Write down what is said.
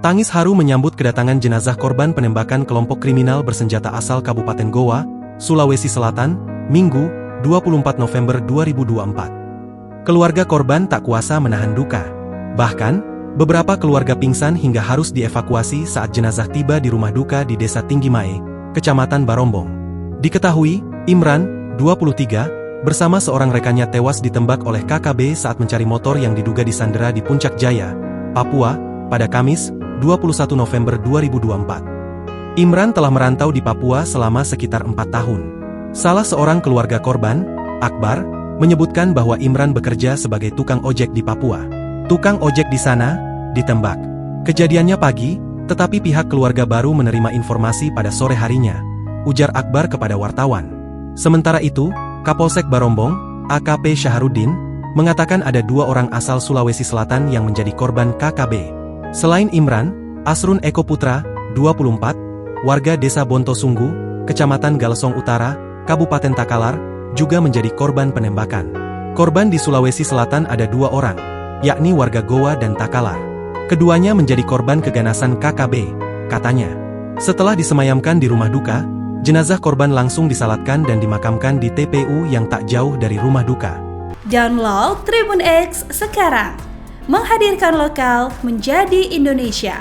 Tangis haru menyambut kedatangan jenazah korban penembakan kelompok kriminal bersenjata asal Kabupaten Goa, Sulawesi Selatan, Minggu, 24 November 2024. Keluarga korban tak kuasa menahan duka. Bahkan, beberapa keluarga pingsan hingga harus dievakuasi saat jenazah tiba di rumah duka di Desa Tinggi Mae, Kecamatan Barombong. Diketahui, Imran, 23, bersama seorang rekannya tewas ditembak oleh KKB saat mencari motor yang diduga disandera di Puncak Jaya, Papua, pada Kamis, 21 November 2024. Imran telah merantau di Papua selama sekitar 4 tahun. Salah seorang keluarga korban, Akbar, menyebutkan bahwa Imran bekerja sebagai tukang ojek di Papua. Tukang ojek di sana, ditembak. Kejadiannya pagi, tetapi pihak keluarga baru menerima informasi pada sore harinya, ujar Akbar kepada wartawan. Sementara itu, Kapolsek Barombong, AKP Syahrudin, mengatakan ada 2 orang asal Sulawesi Selatan yang menjadi korban KKB. Selain Imran, Asrun Eko Putra, 24, warga Desa Bontosunggu, Kecamatan Galesong Utara, Kabupaten Takalar, juga menjadi korban penembakan. Korban di Sulawesi Selatan ada 2 orang, yakni warga Goa dan Takalar. Keduanya menjadi korban keganasan KKB, katanya. Setelah disemayamkan di rumah duka, jenazah korban langsung disalatkan dan dimakamkan di TPU yang tak jauh dari rumah duka. Download Tribun X sekarang, menghadirkan lokal menjadi Indonesia.